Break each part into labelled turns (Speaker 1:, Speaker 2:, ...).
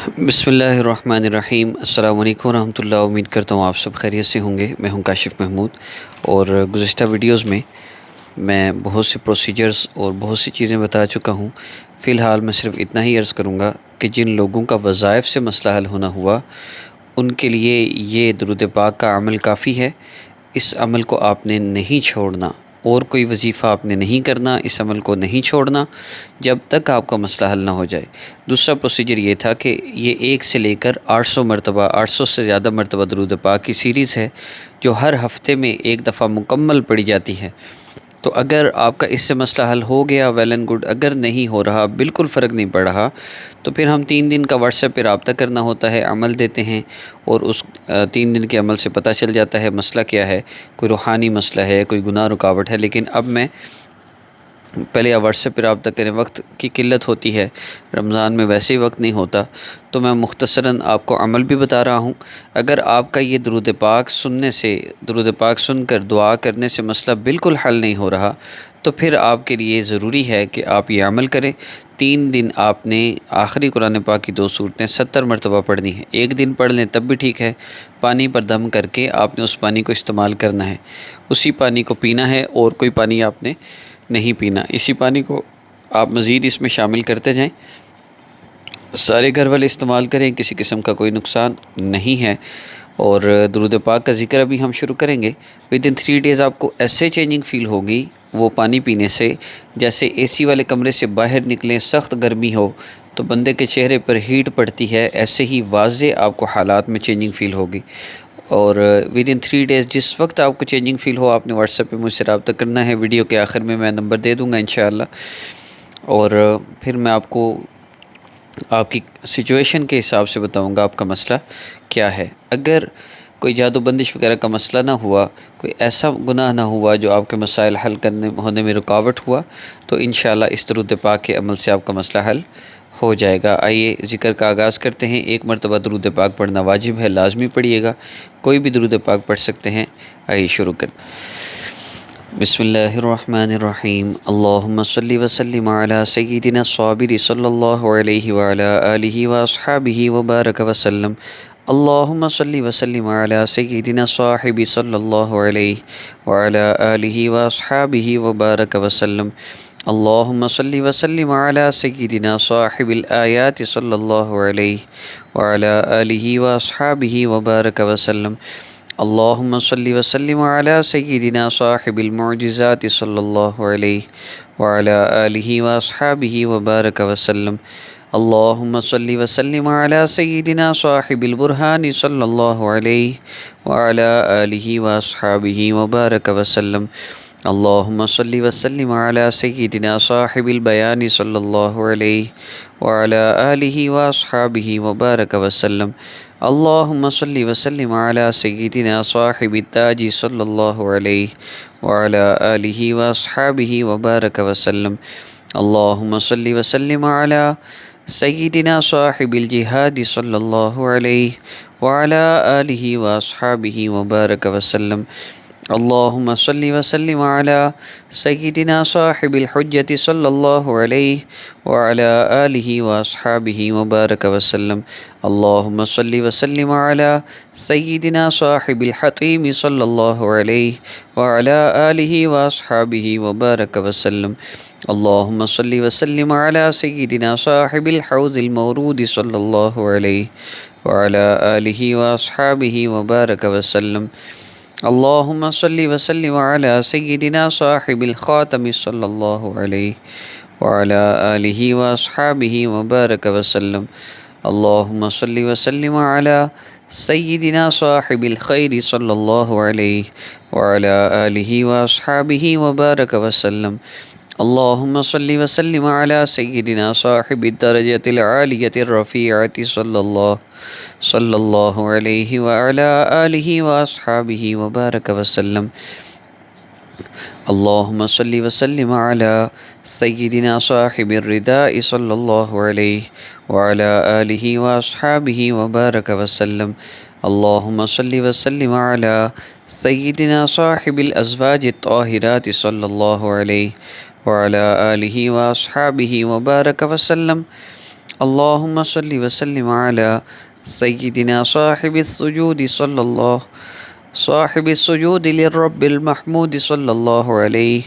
Speaker 1: بسم اللہ الرحمن الرحیم۔ السلام علیکم ورحمۃ اللہ۔ امید کرتا ہوں آپ سب خیریت سے ہوں گے۔ میں ہوں کاشف محمود، اور گزشتہ ویڈیوز میں بہت سے پروسیجرز اور بہت سی چیزیں بتا چکا ہوں۔ فی الحال میں صرف اتنا ہی عرض کروں گا کہ جن لوگوں کا وظائف سے مسئلہ حل ہونا ہوا ان کے لیے یہ درود پاک کا عمل کافی ہے۔ اس عمل کو آپ نے نہیں چھوڑنا، اور کوئی وظیفہ آپ نے نہیں کرنا، اس عمل کو نہیں چھوڑنا جب تک آپ کا مسئلہ حل نہ ہو جائے۔ دوسرا پروسیجر یہ تھا کہ یہ 1 سے لے کر 800 مرتبہ، 800 سے زیادہ مرتبہ درود پاک کی سیریز ہے جو ہر ہفتے میں ایک دفعہ مکمل پڑھی جاتی ہے۔ تو اگر آپ کا اس سے مسئلہ حل ہو گیا ویل اینڈ گڈ، اگر نہیں ہو رہا، بالکل فرق نہیں پڑ رہا، تو پھر ہم 3 دن کا واٹس ایپ پہ رابطہ کرنا ہوتا ہے، عمل دیتے ہیں، اور اس 3 دن کے عمل سے پتہ چل جاتا ہے مسئلہ کیا ہے۔ کوئی روحانی مسئلہ ہے، کوئی گناہ رکاوٹ ہے۔ لیکن اب میں پہلے آپ واٹس ایپ پہ رابطہ کریں، وقت کی قلت ہوتی ہے، رمضان میں ویسے ہی وقت نہیں ہوتا، تو میں مختصراً آپ کو عمل بھی بتا رہا ہوں۔ اگر آپ کا یہ درود پاک درود پاک سن کر دعا کرنے سے مسئلہ بالکل حل نہیں ہو رہا، تو پھر آپ کے لیے ضروری ہے کہ آپ یہ عمل کریں۔ 3 دن آپ نے آخری قرآن پاک کی 2 صورتیں 70 مرتبہ پڑھنی ہے۔ 1 دن پڑھ لیں تب بھی ٹھیک ہے۔ پانی پر دم کر کے آپ نے اس پانی کو استعمال کرنا ہے، اسی پانی کو پینا ہے، اور کوئی پانی آپ نے نہیں پینا۔ اسی پانی کو آپ مزید اس میں شامل کرتے جائیں، سارے گھر والے استعمال کریں، کسی قسم کا کوئی نقصان نہیں ہے۔ اور درود پاک کا ذکر ابھی ہم شروع کریں گے۔ ودن 3 ڈیز آپ کو ایسے چینجنگ فیل ہوگی وہ پانی پینے سے، جیسے اے سی والے کمرے سے باہر نکلیں، سخت گرمی ہو تو بندے کے چہرے پر ہیٹ پڑتی ہے، ایسے ہی واضح آپ کو حالات میں چینجنگ فیل ہوگی۔ اور ودن 3 ڈیز جس وقت آپ کو چینجنگ فیل ہو، آپ نے واٹس ایپ پہ مجھ سے رابطہ کرنا ہے۔ ویڈیو کے آخر میں نمبر دے دوں گا انشاءاللہ، اور پھر میں آپ کو آپ کی سچویشن کے حساب سے بتاؤں گا آپ کا مسئلہ کیا ہے۔ اگر کوئی جادو بندش وغیرہ کا مسئلہ نہ ہوا، کوئی ایسا گناہ نہ ہوا جو آپ کے مسائل حل ہونے میں رکاوٹ ہوا، تو انشاءاللہ اس درود پاک کے عمل سے آپ کا مسئلہ حل ہو جائے گا۔ آئیے ذکر کا آغاز کرتے ہیں۔ 1 مرتبہ درود پاک پڑھنا واجب ہے، لازمی پڑھیے گا، کوئی بھی درود پاک پڑھ سکتے ہیں۔ آئیے شروع کرتے ہیں۔ بسم اللہ الرحمن الرحیم۔ اللہم صلی وسلم علی سیدنا الصابر صلی اللہ علیہ وعلی آلہ واصحابہ وبارک وسلم۔ اللہم صلی وسلم علی سیدنا صاحب صلی اللہ علیہ وعلی آلہ واصحابہ وبارک وسلم۔ اللہم صلی وسلم علی سیدنا صاحب الآیات صلی اللہ علیہ وعلی آلہ واصحابہ وبارک وسلم۔ اللہم صلی وسلم علی سیدنا صاحب المعجزات صلی اللہ علیہ وعلی آلہ واصحابہ وبارک وسلم۔ اللہم صلی وسلم علی سیدنا صاحب البرہان صلی اللہ علیہ وعلی آلہ واصحابہ وبارک وسلم۔ اللہم صلی وسلم علی سیدنا صاحب البیان صلی اللہ علیہ وعلی آلہ واصحابہ وبارک وسلم۔ اللہم صلی وسلم علی سیدنا صاحب التاج صلی اللہ علیہ وعلی آلہ واصحابہ وبارک وسلم۔ اللہم صلی وسلم علی سیدنا صاحب الجہاد صلی اللہ علیہ وعلی آلہ واصحابہ وبارک وسلم۔ اللہم صلی وسلم علی سیدنا صاحب الحجۃ صلی اللہ علیہ وعلی آلہ واصحابہ وبارک وسلم۔ اللہم صلی وسلم علی سیدنا صاحب الحطیم صلی اللہ علیہ وعلی آلہ واصحابہ وبارک وسلم۔ اللہم صلی وسلم علی سیدنا صاحب الحوض المورود صلی اللہ علیہ وعلی آلہ واصحابہ وبارک وسلم۔ اللہم صلی وسلم علی سیدنا صاحب الخاتم صلی اللہ علیہ وعلی آلہ واصحابہ وبارک وسلم۔ اللہم صلی وسلم علی سیدنا صاحب الخیر صلی اللہ علیہ وعلی آلہ واصحابہ وبارک وسلم۔ اللہم صلی وسلم علی سیدنا صاحب الدرجۃ العالیۃ الرفیعۃ صلی اللہ علیہ وعلی آلہ واصحابہ وبارک وسلم۔ اللہم صلی وسلم علی سیدنا صاحب الرداء صلی اللہ علیہ وعلی آلہ واصحابہ وبارک وسلم۔ اللہم صلی وسلم علی سیدنا صاحب الازواج الطاہرات صلی اللہ علیہ وعلی آلہ واصحابہ وبارک وسلم۔ اللهم صل وسلم على سيدنا صاحب السجود للرب المحمود صلى الله عليه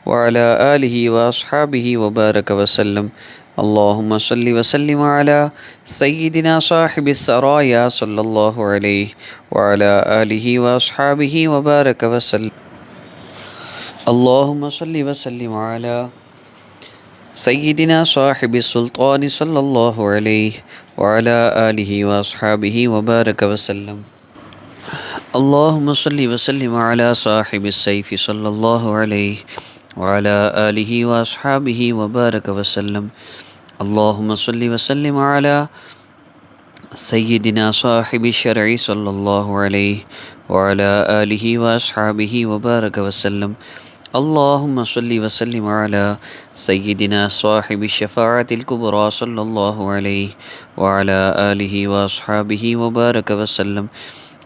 Speaker 1: وعلى آله وأصحابه وبارك وسلم. اللهم صل وسلم على سيدنا صاحب السرايا صلى الله عليه وعلى آله وأصحابه وبارك وسلم. اللهم صل وسلم على سيدنا صاحب السلطان صلى الله عليه وعلى آله وأصحابه وبارك وسلم. اللهم صل وسلم على صاحب السيف صلى الله عليه وعلى آله وأصحابه وبارك وسلم. اللهم صل وسلم على سيدنا صاحب الشرع صلى الله عليه وعلى آله وأصحابه وبارك وسلم. اللهم صل وسلم على سيدنا صاحب الشفاعة الكبرى صلى الله عليه وعلى آله وأصحابه وبارك وسلم.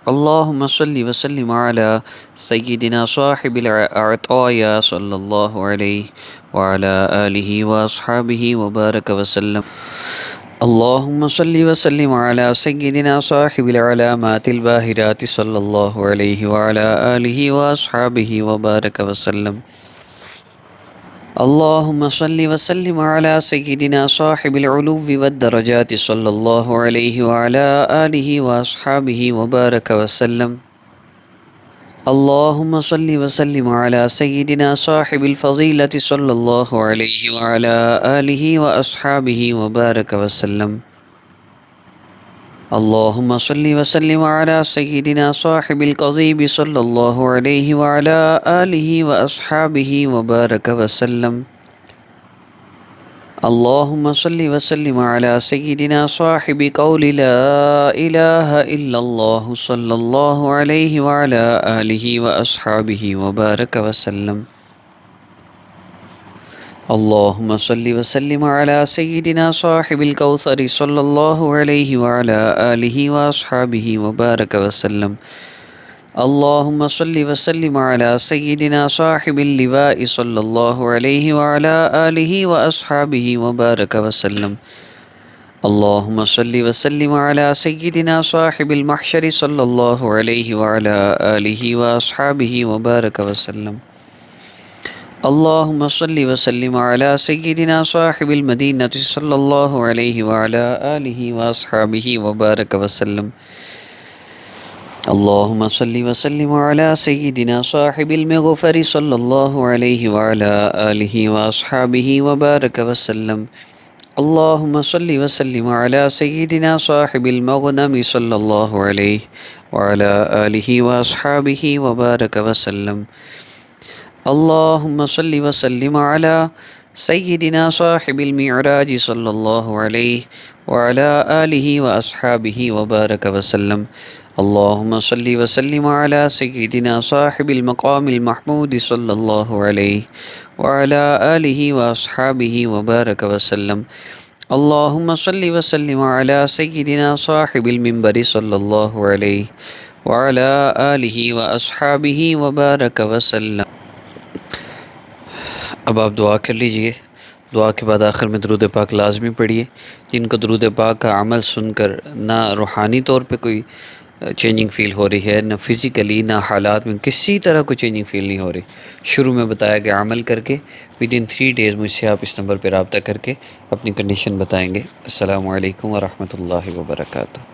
Speaker 1: اللهم صل وسلم على سيدنا صاحب العطايا صلى الله عليه وعلى آله وأصحابه وبارك وسلم. اللهم صل وسلم على سيدنا صاحب العلامات الباهرات صلى الله عليه وعلى آله وأصحابه وبارك وسلم. اللهم صل وسلم على سيدنا صاحب العلو والدرجات صلى الله عليه وعلى آله وأصحابه وبارك وسلم. اللهم صل وسلم على سيدنا صاحب الفضيلة صلى الله عليه وعلى آله وأصحابه وبارك وسلم. اللهم صل وسلم على سيدنا صاحب القضيب صلى الله عليه وعلى آله وأصحابه وبارك وسلم. اللهم صل وسلم على سيدنا صاحب قول لا إله إلا الله صلى الله عليه وعلى آله وأصحابه وبارك وسلم. اللهم صل وسلم على سيدنا صاحب الكوثر صلى الله عليه وعلى آله وأصحابه وبارك وسلم. اللهم صل وسلم على سيدنا صاحب اللواء صلى الله عليه وعلى آله وأصحابه وبارك وسلم. اللهم صل وسلم على سيدنا صاحب المحشر صلى الله عليه وعلى آله وأصحابه وبارك وسلم. اللهم صل وسلم على سيدنا صاحب المدينة صلى الله عليه وعلى آله وأصحابه وبارك وسلم. اللهم صل وسلم على سيدنا صاحب المغفر صلى الله عليه وعلى آله وأصحابه وبارك وسلم. اللهم صل وسلم على سيدنا صاحب المغنم صلى الله عليه وعلى آله وأصحابه وبارك وسلم. اللهم صل وسلم على سيدنا صاحب المعراج صلى الله عليه وعلى آله وأصحابه وبارك وسلم. اللهم صل وسلم على سيدنا صاحب المقام المحمود صلى الله عليه وعلى آله وأصحابه وبارك وسلم. اللهم صل وسلم على سيدنا صاحب المنبر صلى الله عليه وعلى آله وأصحابه وبارك وسلم. اب آپ دعا کر لیجئے. دعا کے بعد آخر میں درود پاک لازمی پڑھیے. جن کو درود پاک کا عمل سن کر نہ روحانی طور پہ کوئی چینجنگ فیل ہو رہی ہے، نہ فزیکلی، نہ حالات میں کسی طرح کوئی چینجنگ فیل نہیں ہو رہی، شروع میں بتایا کہ عمل کر کے ودن 3 days مجھ سے آپ اس نمبر پہ رابطہ کر کے اپنی کنڈیشن بتائیں گے. السلام علیکم ورحمۃ اللہ وبرکاتہ.